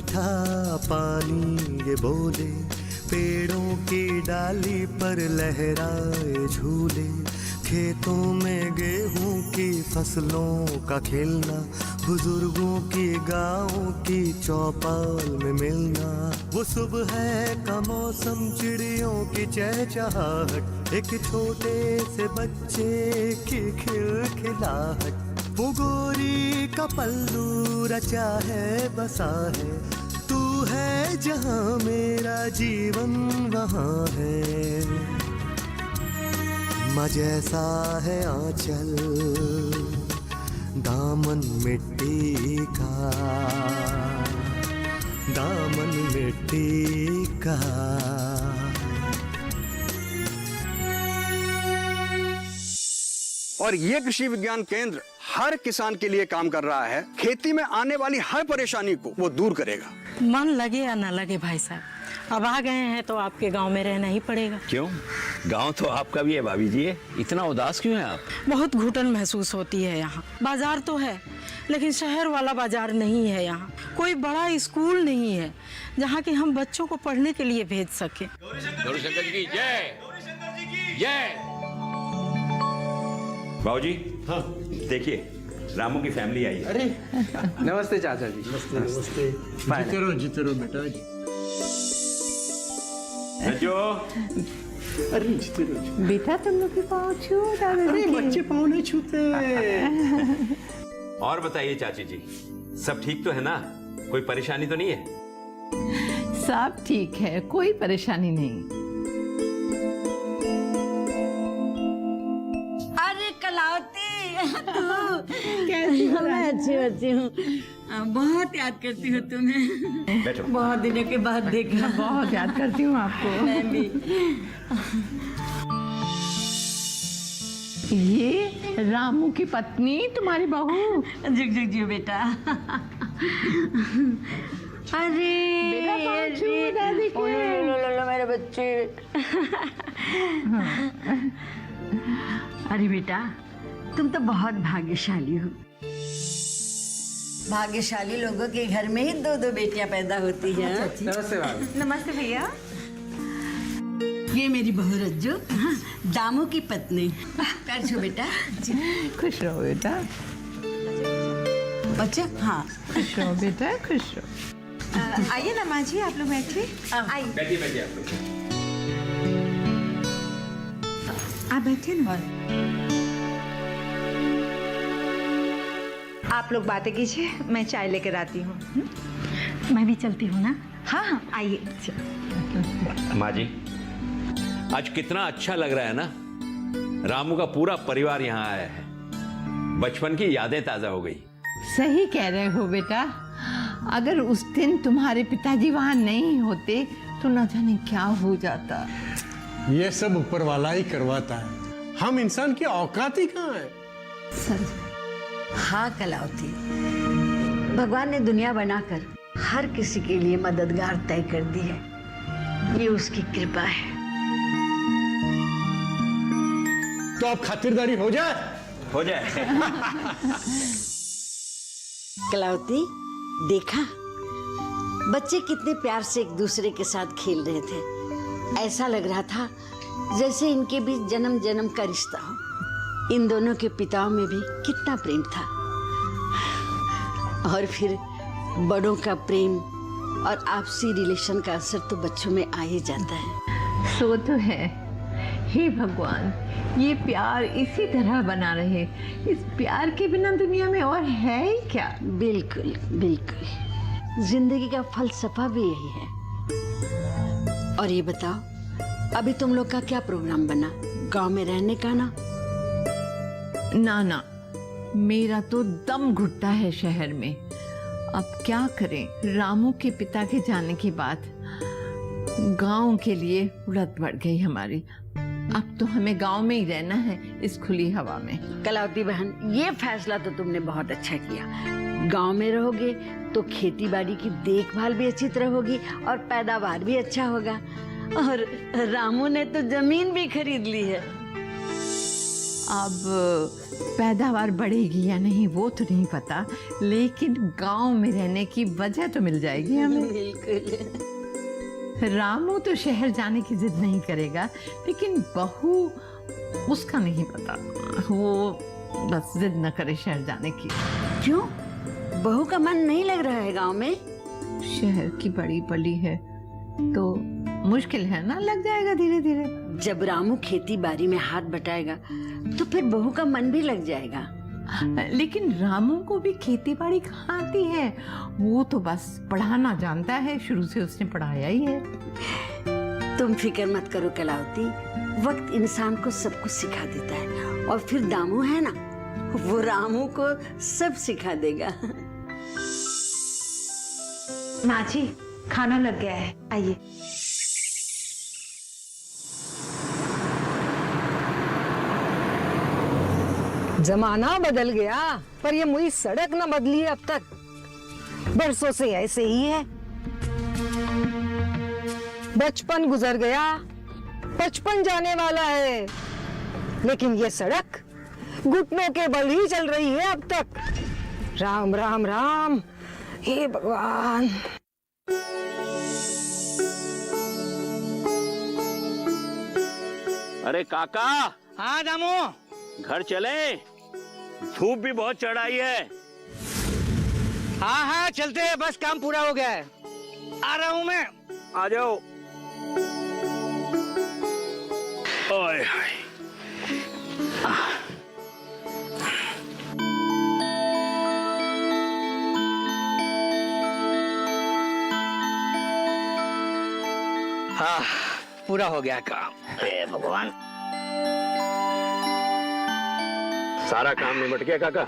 मीठा पानी ये बोले, पेड़ों की डाली पर लहराए झूले, खेतों में गेहूं की फसलों का खिलना, बुजुर्गों की गाँव की चौपाल में मिलना, वो सुबह का मौसम, चिड़ियों की चहचहाहट, एक छोटे से बच्चे की खिलखिलाहट, वो गोरी का पल्लू रचा है बसा है, तू है जहाँ मेरा जीवन वहाँ है, माँ जैसा है आंचल दामन मिट्टी का, दामन मिट्टी का। और ये कृषि विज्ञान केंद्र हर किसान के लिए काम कर रहा है। खेती में आने वाली हर परेशानी को वो दूर करेगा। मन लगे या ना लगे भाई साहब, अब आ गए हैं तो आपके गांव में रहना ही पड़ेगा। क्यों? गांव तो आपका भी है भाभी जी। इतना उदास क्यों है आप? बहुत घुटन महसूस होती है यहाँ। बाजार तो है लेकिन शहर वाला बाजार नहीं है यहाँ। कोई बड़ा स्कूल नहीं है जहाँ कि हम बच्चों को पढ़ने के लिए भेज सके। गौरीशंकर जी की जय। जय। बाबूजी, हाँ देखिए रामू की फैमिली आई है। अरे नमस्ते चाचा जी। नमस्ते नमस्ते। जीते रहो बेटा। अरे जीते रहो बेटा, तुम लोग के पाँव छू। अरे बच्चे पाँव नहीं छूते। और बताइए चाची जी, सब ठीक तो है ना? कोई परेशानी तो नहीं है? सब ठीक है, कोई परेशानी नहीं। अरे कलावती, कैसी हो? मैं अच्छी हूँ। बहुत याद करती हूँ तुम्हें। बैठो। बहुत दिनों के बाद देखा। बहुत याद करती हूँ आपको। मैं भी। ये रामू की पत्नी, तुम्हारी बहू। झुक झुक जियो बेटा। अरे बेटा पाँव छू, दादी के। लो मेरे बच्चे। अरे बेटा, तुम तो बहुत भाग्यशाली हो। भाग्यशाली लोगों के घर में ही दो दो बेटियां पैदा होती हैं। नमस्ते भाभी। नमस्ते भैया। ये मेरी बहू रज्जू, दामू की पत्नी। पैर छू बेटा। खुश रहो बेटा। बच्चा, हाँ खुश रहो बेटा, खुश रहो। आइए ना माँ जी, आप लोग बैठिए। आइए बैठिए बैठिए आप लोग। आप बैठिए ना। आप लोग बातें कीजिए, मैं चाय लेकर आती हूँ। मैं भी चलती हूँ ना। हाँ हाँ आइए। माँ जी, आज कितना अच्छा लग रहा है ना। रामू का पूरा परिवार यहाँ आया है। बचपन की यादें ताजा हो गई। सही कह रहे हो बेटा। अगर उस दिन तुम्हारे पिताजी वहाँ नहीं होते तो न जाने क्या हो जाता। ये सब ऊपर वाला ही करवाता है, हम इंसान की औकात ही कहाँ है। सर, हाँ कलावती, भगवान ने दुनिया बनाकर हर किसी के लिए मददगार तय कर दी है। ये उसकी कृपा है। तो अब खातिरदारी हो जाए। हो जाए। कलावती, देखा बच्चे कितने प्यार से एक दूसरे के साथ खेल रहे थे। ऐसा लग रहा था जैसे इनके बीच जन्म जन्म का रिश्ता हो। इन दोनों के पिताओं में भी कितना प्रेम था। और फिर बड़ों का प्रेम और आपसी रिलेशन का असर तो बच्चों में आ ही जाता है। सो तो है। हे भगवान, ये प्यार इसी तरह बना रहे। इस प्यार के बिना दुनिया में और है ही क्या। बिल्कुल बिल्कुल, जिंदगी का फलसफा भी यही है। और ये बताओ, अभी तुम लोग का क्या प्रोग्राम बना? गांव में रहने का ना? ना ना, मेरा तो दम घुटता है शहर में। अब क्या करें, रामू के पिता के जाने के बाद गांव के लिए उड़द बढ़ गई हमारी। अब तो हमें गांव में ही रहना है, इस खुली हवा में। कलावती बहन, ये फैसला तो तुमने बहुत अच्छा किया। गांव में रहोगे तो खेती बाड़ी की देखभाल भी अच्छी तरह होगी और पैदावार भी अच्छा होगा। और रामू ने तो जमीन भी खरीद ली है। अब पैदावार बढ़ेगी या नहीं वो तो नहीं पता, लेकिन गांव में रहने की वजह तो मिल जाएगी हमें। बिल्कुल। रामू तो शहर जाने की जिद नहीं करेगा, लेकिन बहू उसका नहीं पता, वो बस जिद न करे शहर जाने की। क्यों? बहू का मन नहीं लग रहा है गांव में? शहर की बड़ी पली है तो मुश्किल है ना, लग जाएगा धीरे धीरे। जब रामू खेती बाड़ी में हाथ बटाएगा तो फिर बहू का मन भी लग जाएगा। लेकिन रामू को भी खेती बाड़ी कहाँ आती है, वो तो बस पढ़ाना जानता है, शुरू से उसने पढ़ाया ही है। तुम फिक्र मत करो कलावती, वक्त इंसान को सब कुछ सिखा देता है, और फिर दामू है ना, वो रामू को सब सिखा देगा। माँ जी, खाना लग गया है, आइए। जमाना बदल गया पर ये मुई सड़क न बदली है अब तक, बरसों से ऐसे ही है। बचपन गुजर गया, 55 जाने वाला है, लेकिन ये सड़क घुटनों के बल ही चल रही है अब तक। राम राम राम, हे भगवान। अरे काका। हाँ दामू, घर चले, धूप भी बहुत चढ़ाई है। हाँ हाँ चलते हैं, बस काम पूरा हो गया है। आ रहा हूँ मैं। आ जाओ। ओए हाय। हाँ, पूरा हो गया काम। हे भगवान। सारा काम निपट गया काका?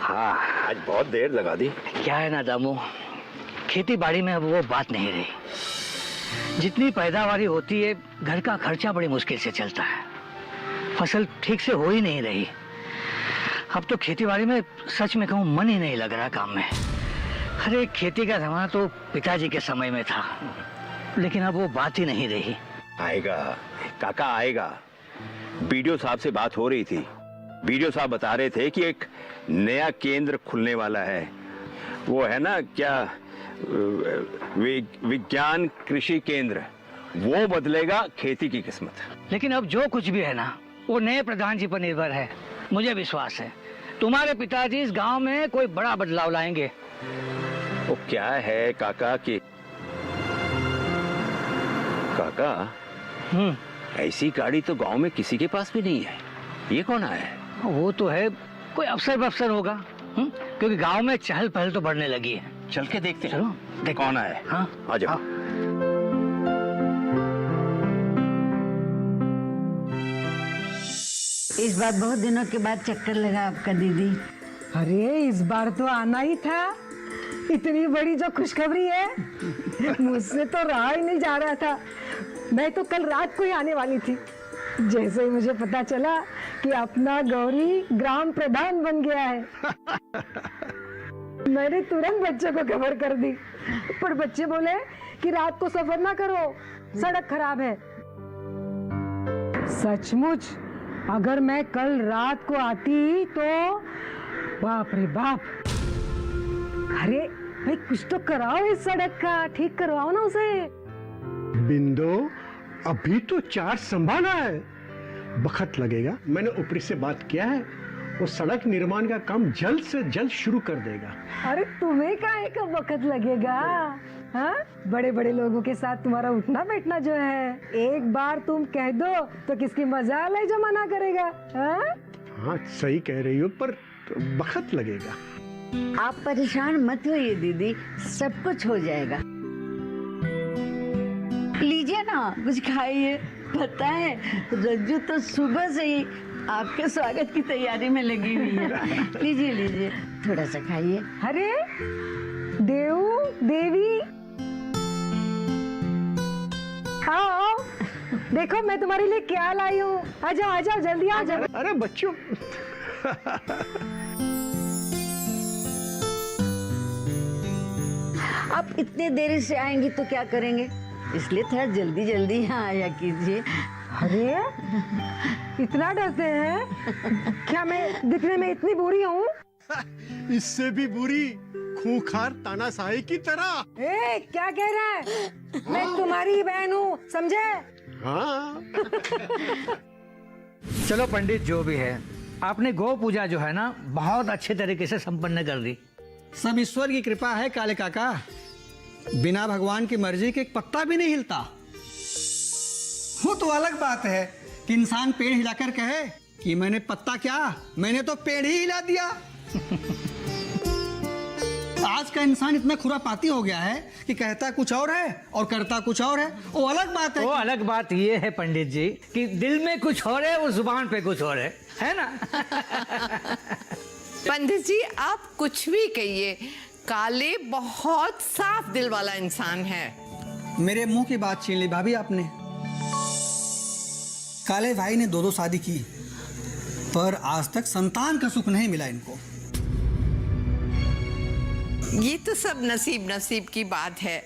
हाँ, आज बहुत देर लगा दी। क्या है ना दामू, खेती बाड़ी में अब वो बात नहीं रही। जितनी पैदावारी होती है, घर का खर्चा बड़ी मुश्किल से चलता है। फसल ठीक से हो ही नहीं रही। अब तो खेती बाड़ी में सच में कहूँ मन ही नहीं लग रहा काम में। अरे खेती का जमाना तो पिताजी के समय में था, लेकिन अब वो बात ही नहीं रही। आएगा काका, आएगा। बीडीओ साहब से बात हो रही थी। बीडीओ साहब बता रहे थे कि एक नया केंद्र खुलने वाला है। वो है ना क्या, विज्ञान कृषि केंद्र, वो बदलेगा खेती की किस्मत। लेकिन अब जो कुछ भी है ना, वो नए प्रधान जी पर निर्भर है। मुझे विश्वास है तुम्हारे पिताजी इस गांव में कोई बड़ा बदलाव लाएंगे। वो क्या है काका कि काका, ऐसी गाड़ी तो गांव में किसी के पास भी नहीं है। ये कौन आया है? वो तो है, कोई अफसर बफसर होगा। क्योंकि गांव में चहल पहल तो बढ़ने लगी है। चल के देखते हैं। चलो देखो। कौन आया है? हाँ आ जाओ। इस बार बहुत दिनों के बाद चक्कर लगा आपका दीदी। अरे इस बार तो आना ही था, इतनी बड़ी जो खुशखबरी है, मुझसे तो रहा ही नहीं जा रहा था। मैं तो कल रात को ही आने वाली थी। जैसे ही मुझे पता चला कि अपना गौरी ग्राम प्रधान बन गया है, मैंने तुरंत बच्चों को खबर कर दी। पर बच्चे बोले कि रात को सफर ना करो, सड़क खराब है। सचमुच अगर मैं कल रात को आती तो बाप रे बाप। अरे भाई कुछ तो कराओ, इस सड़क का ठीक करवाओ ना उसे। बिंदो, अभी तो चार्ज संभाला है, वक्त लगेगा। मैंने ऊपरी से बात किया है, वो सड़क निर्माण का काम जल्द से जल्द शुरू कर देगा। अरे तुम्हें काहे का वक्त लगेगा? हाँ, बड़े बड़े लोगों के साथ तुम्हारा उठना बैठना जो है, एक बार तुम कह दो तो किसकी मजाल है जो मना करेगा? हाँ सही कह रही हो, पर वक्त लगेगा। आप परेशान मत होइए दीदी, सब कुछ हो जाएगा। लीजिए ना, कुछ खाइए। पता है रज्जू तो सुबह से ही आपके स्वागत की तैयारी में लगी हुई है। लीजिए लीजिए, थोड़ा सा खाइए। अरे देव देवी, आओ देखो मैं तुम्हारे लिए क्या लाई हूँ। आ जाओ जल्दी आ जाओ। अरे बच्चों, आप इतने देरी से आएंगी तो क्या करेंगे? इसलिए थोड़ा जल्दी जल्दी यहाँ आया कीजिए। अरे इतना डरते हैं? क्या मैं दिखने में इतनी बुरी हूँ? इससे भी बुरी, खूंखार तानाशाही की तरह। ए, क्या कह रहा है? मैं तुम्हारी बहन हूँ, समझे? हाँ। चलो पंडित, जो भी है, आपने गौ पूजा जो है ना बहुत अच्छे तरीके से संपन्न कर दी। सब ईश्वर की कृपा है काले काका। बिना भगवान की मर्जी के एक पत्ता भी नहीं हिलता। वो तो अलग बात है कि इंसान पेड़ हिलाकर कहे कि मैंने पत्ता क्या, मैंने तो पेड़ ही हिला दिया। आज का इंसान इतना खुरापाती हो गया है कि कहता कुछ और है और करता कुछ और है। वो अलग बात है। वो अलग बात ये है पंडित जी कि दिल में कुछ और है और जुबान पे कुछ और है ना? पंडित जी आप कुछ भी कहिए, काले बहुत साफ दिल वाला इंसान है। मेरे मुंह की बात छीन ली भाभी आपने। काले भाई ने 2 शादी की, पर आज तक संतान का सुख नहीं मिला इनको। ये तो सब नसीब नसीब की बात है।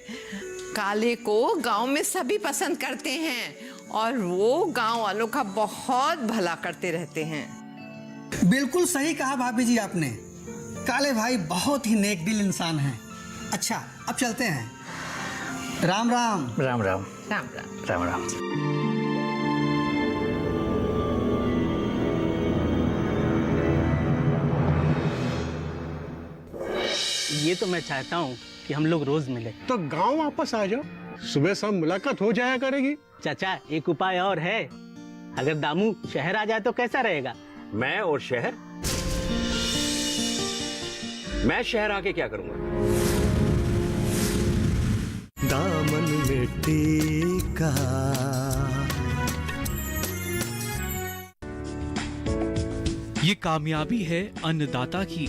काले को गांव में सभी पसंद करते हैं और वो गांव वालों का बहुत भला करते रहते हैं। बिल्कुल सही कहा भाभी जी आपने। काले भाई बहुत ही नेक दिल इंसान हैं। अच्छा, अब चलते हैं। राम राम। राम राम। राम राम। राम राम। ये तो मैं चाहता हूँ कि हम लोग रोज मिले। तो गांव वापस आ जाओ, सुबह शाम मुलाकात हो जाया करेगी। चाचा एक उपाय और है, अगर दामू शहर आ जाए तो कैसा रहेगा? मैं और शहर? मैं शहर आके क्या करूंगा? दामन में टीका। ये कामयाबी है अन्नदाता की।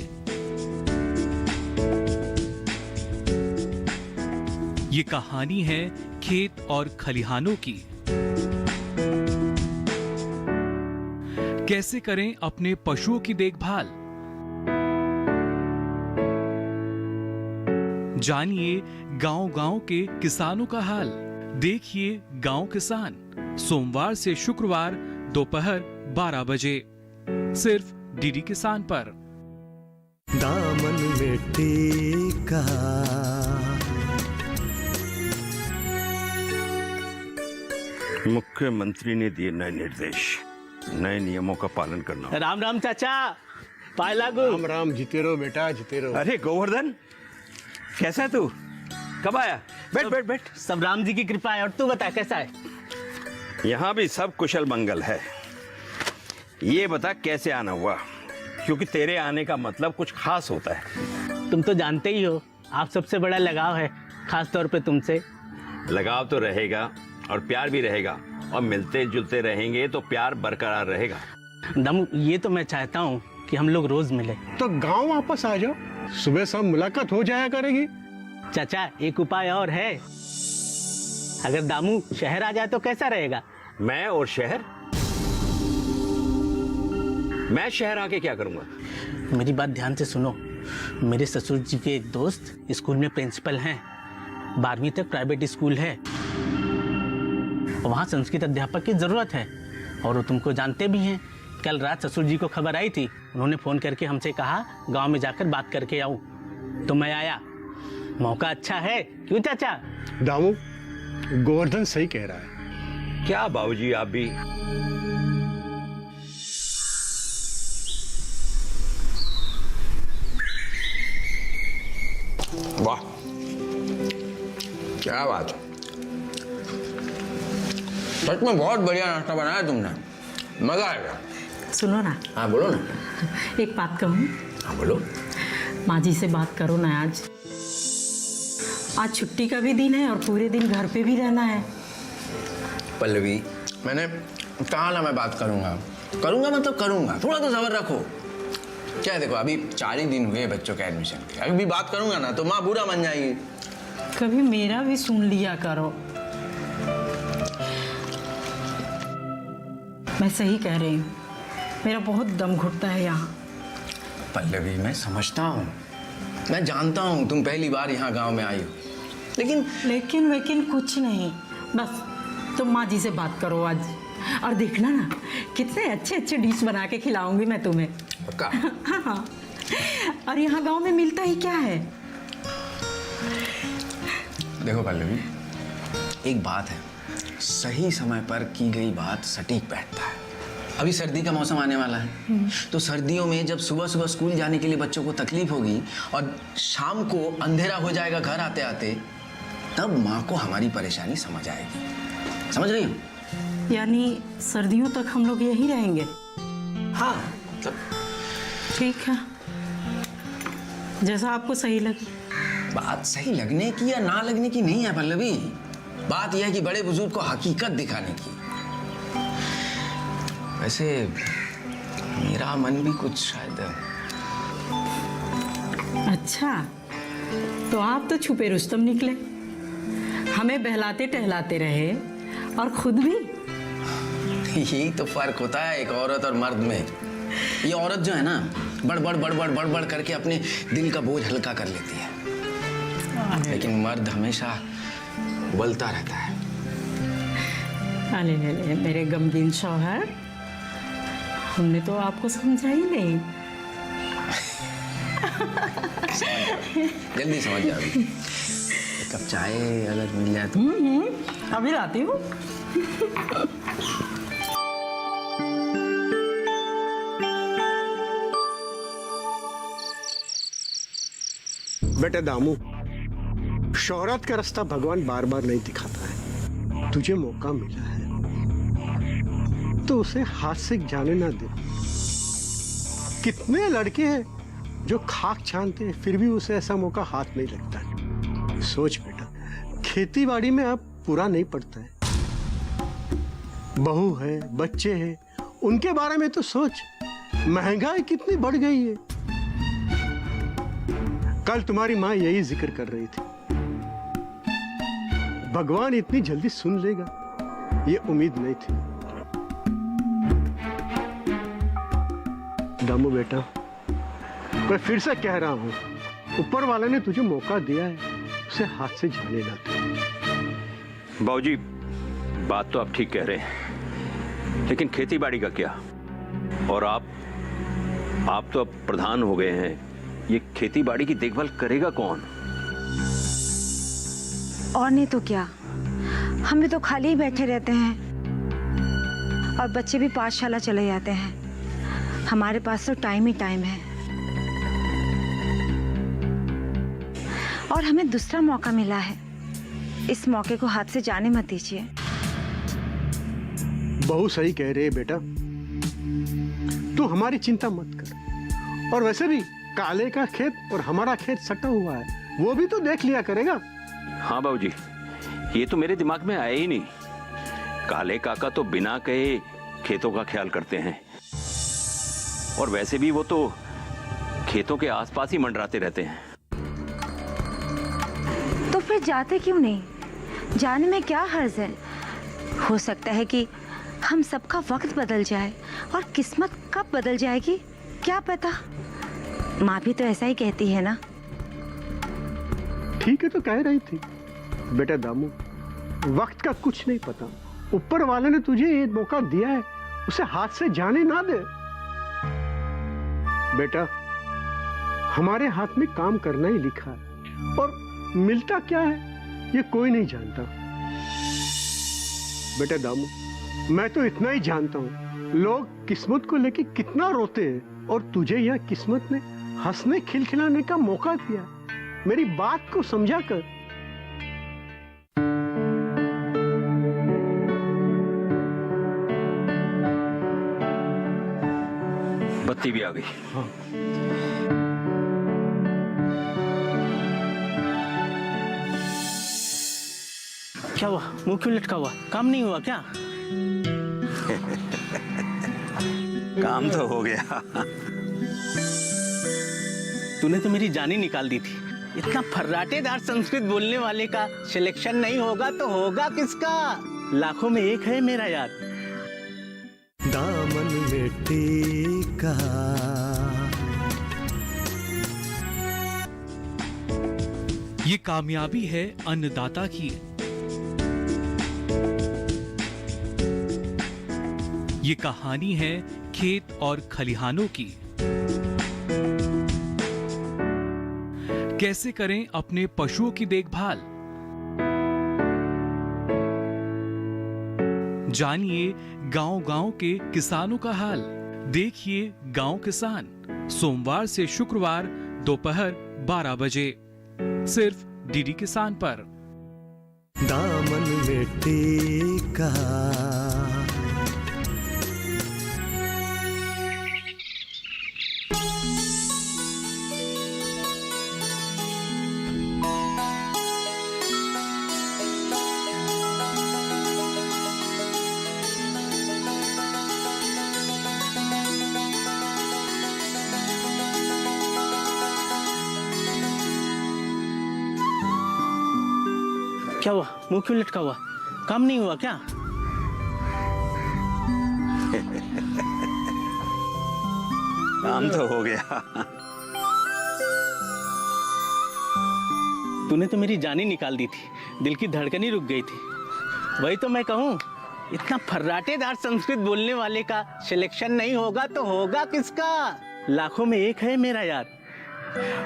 ये कहानी है खेत और खलिहानों की। कैसे करें अपने पशुओं की देखभाल, जानिए गांव-गांव के किसानों का हाल। देखिए गांव किसान, सोमवार से शुक्रवार दोपहर 12 बजे, सिर्फ डीडी किसान पर। दामन में टीका। मुख्यमंत्री ने दिए नए निर्देश, नए नियमों का पालन करना। राम राम चाचा, पाए लागू। राम राम, जीते रहो बेटा, जीते रहो। अरे गोवर्धन, कैसा है तू? कब आया? बैठ बैठ बैठ। सब राम जी की कृपा है। और तू बता कैसा है? यहाँ भी सब कुशल मंगल है। ये बता कैसे आना हुआ, क्योंकि तेरे आने का मतलब कुछ खास होता है। तुम तो जानते ही हो, आप सबसे बड़ा लगाव है, खास तौर पे तुमसे। लगाव तो रहेगा और प्यार भी रहेगा, और मिलते जुलते रहेंगे तो प्यार बरकरार रहेगा। दमू, ये तो मैं चाहता हूँ कि हम लोग रोज मिले। तो गांव वापस आ जाओ, सुबह शाम मुलाकात हो जाया करेगी। चाचा एक उपाय और है, अगर दामू शहर आ जाए तो कैसा रहेगा? मैं और शहर? मैं शहर आके क्या करूंगा? मेरी बात ध्यान से सुनो। मेरे ससुर जी के एक दोस्त स्कूल में प्रिंसिपल हैं, 12वीं तक प्राइवेट स्कूल है, वहाँ संस्कृत अध्यापक की जरूरत है। और वो तुमको जानते भी हैं। कल रात ससुर जी को खबर आई थी, उन्होंने फोन करके हमसे कहा गांव में जाकर बात करके आऊं, तो मैं आया। मौका अच्छा है, क्यों चाचा? दामू, गोवर्धन सही कह रहा है। क्या बाबूजी आप भी? वाह, क्या बात है, सच में बहुत बढ़िया नाश्ता बनाया तुमने, मजा आएगा। सुनो ना। हाँ बोलो ना। एक बात कहूँ? हाँ बोलो। माँ जी से बात करो ना। आज छुट्टी का भी दिन है और पूरे दिन घर पे भी रहना है। पल्लवी, मैंने कहा ना मैं बात करूंगा, करूंगा मतलब करूंगा, थोड़ा तो सब्र रखो। क्या है, देखो अभी 4 ही दिन हुए बच्चों के एडमिशन के, अभी भी बात करूंगा ना तो माँ बुरा मान जाएगी। कभी मेरा भी सुन लिया करो। मैं सही कह रही हूँ, मेरा बहुत दम घुटता है यहाँ। पल्लवी मैं समझता हूँ, मैं जानता हूँ तुम पहली बार यहाँ गांव में आई हो, लेकिन कुछ नहीं, बस तुम माँ जी से बात करो आज, और देखना ना कितने अच्छे अच्छे डिश बना के खिलाऊंगी मैं तुम्हें। पक्का? हाँ। और यहाँ गांव में मिलता ही क्या है। देखो पल्लवी, एक बात है, सही समय पर की गई बात सटीक बैठता है। अभी सर्दी का मौसम आने वाला है, तो सर्दियों में जब सुबह सुबह स्कूल जाने के लिए बच्चों को तकलीफ होगी और शाम को अंधेरा हो जाएगा घर आते आते, तब माँ को हमारी परेशानी समझ आएगी। समझ रही हो? यानी सर्दियों तक हम लोग यहीं रहेंगे? हाँ, तब ठीक है, जैसा आपको सही लगे। बात सही लगने की या ना लगने की नहीं है पल्लवी, बात यह है कि बड़े बुजुर्ग को हकीकत दिखाने की। वैसे मेरा मन भी कुछ शायद। अच्छा, तो आप तो छुपे रुस्तम निकले, हमें बहलाते टहलाते रहे और खुद भी। यही तो फर्क होता है एक औरत और मर्द में। ये औरत जो है ना, बड़ करके अपने दिल का बोझ हल्का कर लेती है, लेकिन मर्द हमेशा उबलता रहता है। अरे मेरे गमगीन शौहर, हमने तो आपको समझा ही नहीं। जल्दी समझ जाओगी। एक कप चाय अगर मिल जाए तो। अभी लाती हूँ। बेटा दामू, शोहरत का रास्ता भगवान बार बार नहीं दिखाता है। तुझे मौका मिला है तो उसे हाथ से जाने ना दे। कितने लड़के हैं जो खाक छानते हैं फिर भी उसे ऐसा मौका हाथ नहीं लगता है। सोच बेटा, खेती बाड़ी में अब पूरा नहीं पड़ता है। बहू है, बच्चे हैं, उनके बारे में तो सोच। महंगाई कितनी बढ़ गई है। कल तुम्हारी माँ यही जिक्र कर रही थी। भगवान इतनी जल्दी सुन लेगा ये उम्मीद नहीं थी। दामू बेटा, मैं फिर से कह रहा हूं, ऊपर वाले ने तुझे मौका दिया है, उसे हाथ से जाने ना दे। बाबूजी, बात तो आप ठीक कह रहे हैं, लेकिन खेती बाड़ी का क्या? और आप तो अब प्रधान हो गए हैं, ये खेती बाड़ी की देखभाल करेगा कौन? और नहीं तो क्या, हम भी तो खाली ही बैठे रहते हैं और बच्चे भी पाठशाला चले जाते हैं। हमारे पास तो टाइम ही टाइम है। और हमें दूसरा मौका मिला है, इस मौके को हाथ से जाने मत दीजिए। बहुत सही कह रहे बेटा, तू हमारी चिंता मत कर। और वैसे भी काले का खेत और हमारा खेत सटा हुआ है, वो भी तो देख लिया करेगा। हाँ बाबूजी, ये तो मेरे दिमाग में आया ही नहीं। काले काका तो बिना कहे खेतों का ख्याल करते हैं, और वैसे भी वो तो खेतों के आसपास ही मंडराते रहते हैं। तो फिर जाते क्यों नहीं? जाने में क्या हर्ज है? हो सकता है कि हम सबका वक्त बदल जाए और किस्मत कब बदल जाएगी क्या पता। माँ भी तो ऐसा ही कहती है ना। ठीक है तो कह रही थी। बेटा दामू, वक्त का कुछ नहीं पता। ऊपर वाले ने तुझे ये मौका दिया है, उसे हाथ से जाने ना दे। बेटा, हमारे हाथ में काम करना ही लिखा है, और मिलता क्या है ये कोई नहीं जानता। बेटा दामू, मैं तो इतना ही जानता हूं, लोग किस्मत को लेके कितना रोते हैं, और तुझे यह किस्मत ने हंसने खिलखिलाने का मौका दिया। मेरी बात को समझा कर। बत्ती भी आ गई। हाँ। क्या हुआ? मुंह क्यों लटका हुआ? काम नहीं हुआ क्या? काम तो हो गया। तूने तो मेरी जान ही निकाल दी थी। इतना फर्राटेदार संस्कृत बोलने वाले का सिलेक्शन नहीं होगा तो होगा किसका? लाखों में एक है मेरा यार। दामन में टीका, ये कामयाबी है अन्नदाता की। ये कहानी है खेत और खलिहानों की। कैसे करें अपने पशुओं की देखभाल, जानिए गांव-गांव के किसानों का हाल। देखिए गांव किसान, सोमवार से शुक्रवार दोपहर 12 बजे, सिर्फ डीडी किसान पर। दामन में टीका क्या हुआ? मुंह क्यों लटका हुआ? काम नहीं हुआ क्या? काम तो हो गया। तूने तो मेरी जान ही निकाल दी थी, दिल की धड़कन ही रुक गई थी। वही तो मैं कहूँ, इतना फर्राटेदार संस्कृत बोलने वाले का सिलेक्शन नहीं होगा तो होगा किसका? लाखों में एक है मेरा यार।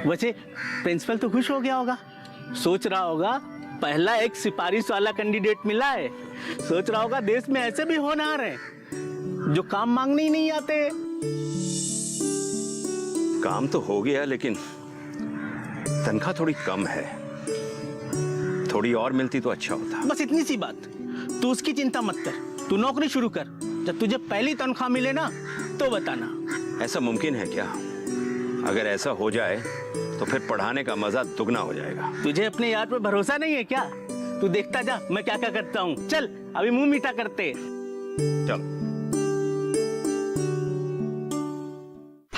वैसे प्रिंसिपल तो खुश हो गया होगा, सोच रहा होगा पहला एक सिफारिश वाला कैंडिडेट मिला है। सोच रहा होगा देश में ऐसे भी होनहार हैं जो काम मांगने ही नहीं आते। काम तो हो गया, लेकिन तनख्वाह थोड़ी कम है। थोड़ी और मिलती तो अच्छा होता। बस इतनी सी बात, तू उसकी चिंता मत कर, तू नौकरी शुरू कर। जब तुझे पहली तनख्वाह मिले ना तो बताना। ऐसा मुमकिन है क्या? अगर ऐसा हो जाए तो फिर पढ़ाने का मजा दुगना हो जाएगा। तुझे अपने यार पे भरोसा नहीं है क्या? तू देखता जा मैं क्या क्या करता हूँ। चल अभी मुंह मीठा करते। चल।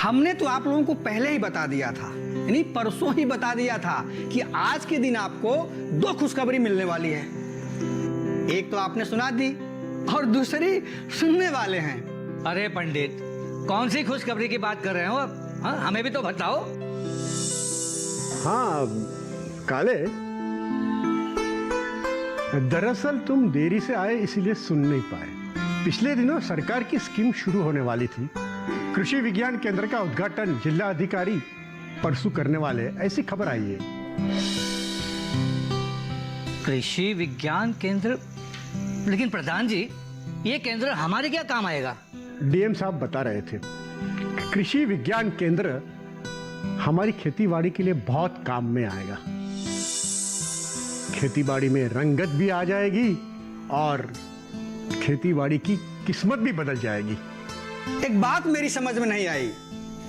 हमने तो आप लोगों को पहले ही बता दिया था, यानी परसों ही बता दिया था कि आज के दिन आपको 2 खुशखबरी मिलने वाली है। एक तो आपने सुना दी और दूसरी सुनने वाले हैं। अरे पंडित, कौन सी खुशखबरी की बात कर रहे हो आप? हाँ, हमें भी तो बताओ। हाँ काले, दरअसल तुम देरी से आए इसीलिए सुन नहीं पाए। पिछले दिनों सरकार की स्कीम शुरू होने वाली थी। कृषि विज्ञान केंद्र का उद्घाटन जिला अधिकारी परसों करने वाले, ऐसी खबर आई है। कृषि विज्ञान केंद्र? लेकिन प्रधान जी, ये केंद्र हमारे क्या काम आएगा? डीएम साहब बता रहे थे, कृषि विज्ञान केंद्र हमारी खेतीबाड़ी के लिए बहुत काम में आएगा। खेतीबाड़ी में रंगत भी आ जाएगी और खेतीबाड़ी की किस्मत भी बदल जाएगी। एक बात मेरी समझ में नहीं आई,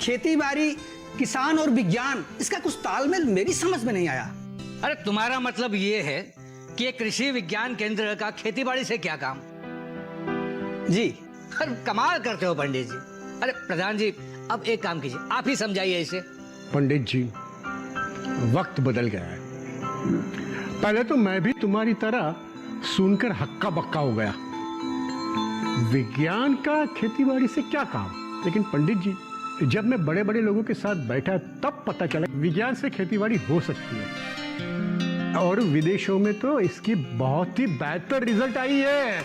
खेतीबाड़ी, किसान और विज्ञान, इसका कुछ तालमेल मेरी समझ में नहीं आया। अरे तुम्हारा मतलब ये है कि ये कृषि विज्ञान केंद्र का खेतीबाड़ी से क्या काम? जी अरे कमाल करते हो पंडित जी। अरे प्रधान जी, अब एक काम कीजिए, आप ही समझाइए इसे। पंडित जी, वक्त बदल गया है। पहले तो मैं भी तुम्हारी तरह सुनकर हक्का बक्का हो गया, विज्ञान का खेतीबाड़ी से क्या काम। लेकिन पंडित जी, जब मैं बड़े बड़े लोगों के साथ बैठा तब पता चला विज्ञान से खेतीबाड़ी हो सकती है, और विदेशों में तो इसकी बहुत ही बेहतर रिजल्ट आई है।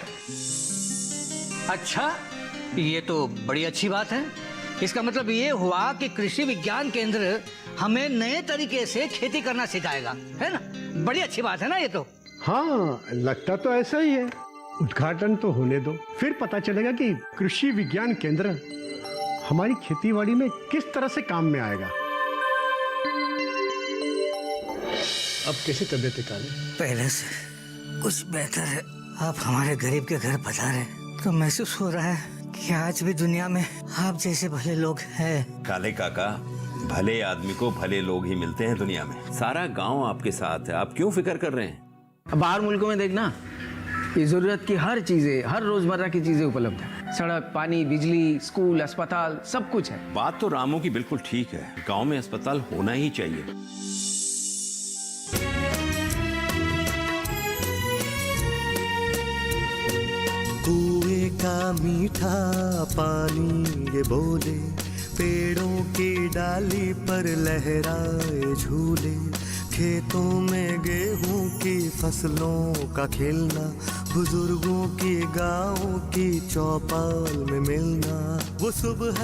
अच्छा, ये तो बड़ी अच्छी बात है। इसका मतलब ये हुआ कि कृषि विज्ञान केंद्र हमें नए तरीके से खेती करना सिखाएगा, है ना? बड़ी अच्छी बात है ना ये तो। हाँ, लगता तो ऐसा ही है। उद्घाटन तो होने दो, फिर पता चलेगा कि कृषि विज्ञान केंद्र हमारी खेतीबाड़ी में किस तरह से काम में आएगा। अब कैसी तबीयत है काले? पहले से कुछ बेहतर है। आप हमारे गरीब के घर पधारे तो महसूस हो रहा है कि आज भी दुनिया में आप जैसे भले लोग हैं। काले काका, भले आदमी को भले लोग ही मिलते हैं दुनिया में। सारा गांव आपके साथ है, आप क्यों फिक्र कर रहे हैं? बाहर मुल्कों में देखना, ये जरूरत की हर चीजें, हर रोजमर्रा की चीजें उपलब्ध है। सड़क, पानी, बिजली, स्कूल, अस्पताल, सब कुछ है। बात तो रामू की बिल्कुल ठीक है, गांव में अस्पताल होना ही चाहिए। कुएं का मीठा पानी ये बोले, पेड़ों की डाली पर लहराए झूले, खेतों में गेहूं की फसलों का खिलना, बुजुर्गों की गाँव की चौपाल में मिलना, वो सुबह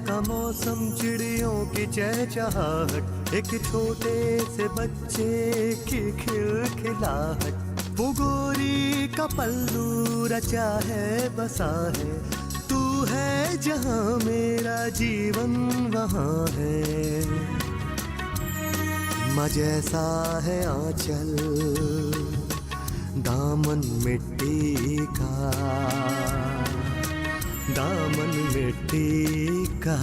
का मौसम, चिड़ियों की चहचहाहट, एक छोटे से बच्चे की खिलखिलाहट, वो गोरी का पल्लू रचा है बसा है, तू है जहाँ मेरा जीवन वहाँ है, माँ जैसा है आंचल दामन मिट्टी का, दामन मिट्टी का।